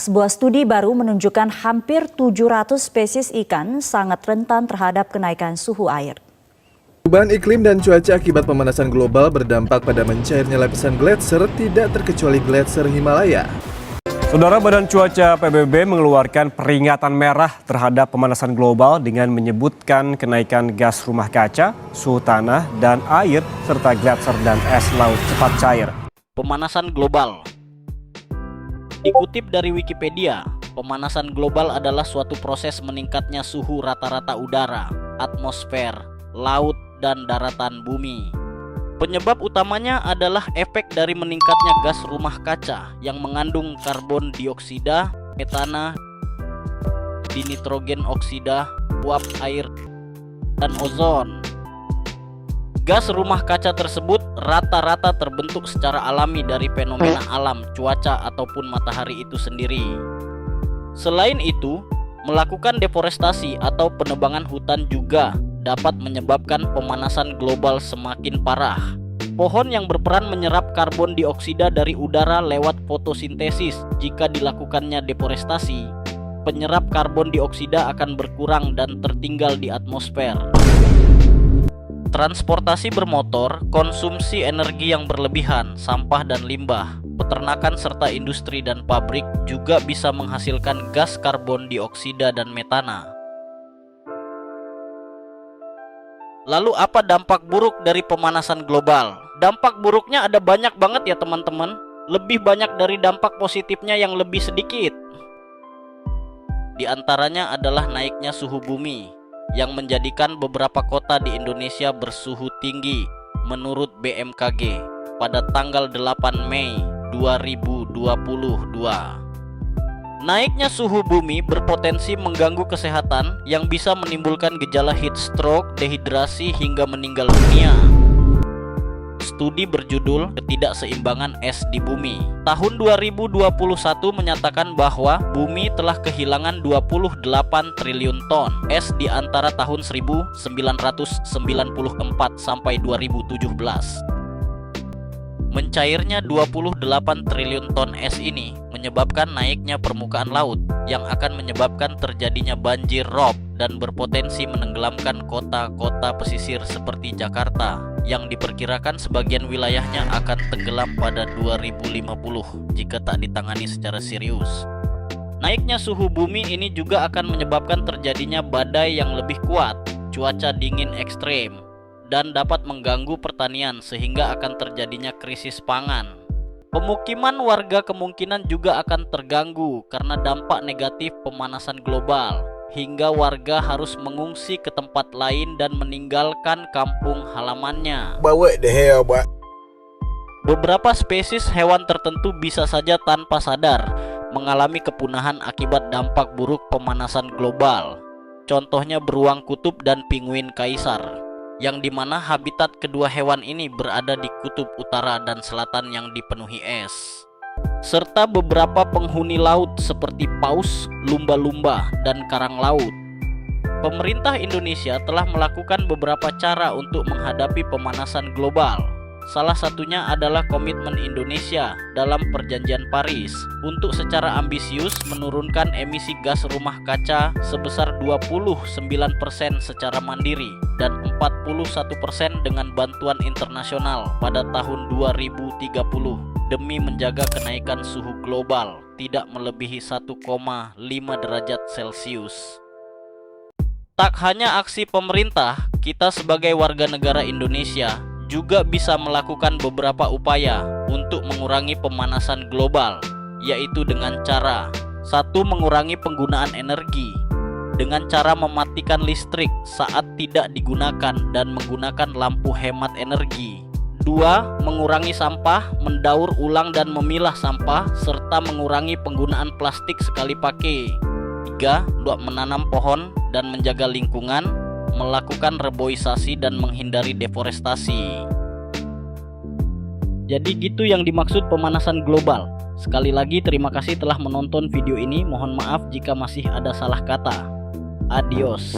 Sebuah studi baru menunjukkan hampir 700 spesies ikan sangat rentan terhadap kenaikan suhu air. Perubahan iklim dan cuaca akibat pemanasan global berdampak pada mencairnya lapisan gletser, tidak terkecuali gletser Himalaya. Saudara, Badan Cuaca PBB mengeluarkan peringatan merah terhadap pemanasan global dengan menyebutkan kenaikan gas rumah kaca, suhu tanah dan air, serta gletser dan es laut cepat cair. Pemanasan global. Dikutip dari Wikipedia, pemanasan global adalah suatu proses meningkatnya suhu rata-rata udara, atmosfer, laut, dan daratan bumi. Penyebab utamanya adalah efek dari meningkatnya gas rumah kaca yang mengandung karbon dioksida, metana, dinitrogen oksida, uap air, dan ozon. Gas rumah kaca tersebut rata-rata terbentuk secara alami dari fenomena alam, cuaca, ataupun matahari itu sendiri. Selain itu, melakukan deforestasi atau penebangan hutan juga dapat menyebabkan pemanasan global semakin parah. Pohon yang berperan menyerap karbon dioksida dari udara lewat fotosintesis. Jika dilakukannya deforestasi, penyerap karbon dioksida akan berkurang dan tertinggal di atmosfer. Transportasi bermotor, konsumsi energi yang berlebihan, sampah dan limbah, peternakan serta industri dan pabrik juga bisa menghasilkan gas karbon dioksida dan metana. Lalu apa dampak buruk dari pemanasan global? Dampak buruknya ada banyak banget ya teman-teman. Lebih banyak dari dampak positifnya yang lebih sedikit. Di antaranya adalah naiknya suhu bumi yang menjadikan beberapa kota di Indonesia bersuhu tinggi menurut BMKG pada tanggal 8 Mei 2022. Naiknya suhu bumi berpotensi mengganggu kesehatan yang bisa menimbulkan gejala heat stroke, dehidrasi, hingga meninggal dunia. Studi berjudul Ketidakseimbangan Es di Bumi tahun 2021 menyatakan bahwa bumi telah kehilangan 28 triliun ton es di antara tahun 1994 sampai 2017. Mencairnya 28 triliun ton es ini menyebabkan naiknya permukaan laut yang akan menyebabkan terjadinya banjir rob dan berpotensi menenggelamkan kota-kota pesisir seperti Jakarta yang diperkirakan sebagian wilayahnya akan tenggelam pada 2050 jika tak ditangani secara serius. Naiknya suhu bumi ini juga akan menyebabkan terjadinya badai yang lebih kuat, cuaca dingin ekstrem, dan dapat mengganggu pertanian sehingga akan terjadinya krisis pangan. Pemukiman warga kemungkinan juga akan terganggu karena dampak negatif pemanasan global, hingga warga harus mengungsi ke tempat lain dan meninggalkan kampung halamannya. Beberapa spesies hewan tertentu bisa saja tanpa sadar mengalami kepunahan akibat dampak buruk pemanasan global. Contohnya beruang kutub dan penguin kaisar, yang dimana habitat kedua hewan ini berada di kutub utara dan selatan yang dipenuhi es, serta beberapa penghuni laut seperti paus, lumba-lumba, dan karang laut. Pemerintah Indonesia telah melakukan beberapa cara untuk menghadapi pemanasan global. Salah satunya adalah komitmen Indonesia dalam Perjanjian Paris untuk secara ambisius menurunkan emisi gas rumah kaca sebesar 29% secara mandiri dan 41% dengan bantuan internasional pada tahun 2030 demi menjaga kenaikan suhu global tidak melebihi 1,5 derajat Celcius. Tak hanya aksi pemerintah, kita sebagai warga negara Indonesia juga bisa melakukan beberapa upaya untuk mengurangi pemanasan global, yaitu dengan cara 1. Mengurangi penggunaan energi dengan cara mematikan listrik saat tidak digunakan dan menggunakan lampu hemat energi. 2. Mengurangi sampah, mendaur ulang dan memilah sampah, serta mengurangi penggunaan plastik sekali pakai. 3. Menanam pohon dan menjaga lingkungan, melakukan reboisasi dan menghindari deforestasi. Jadi gitu yang dimaksud pemanasan global. Sekali lagi terima kasih telah menonton video ini. Mohon maaf jika masih ada salah kata. Adios.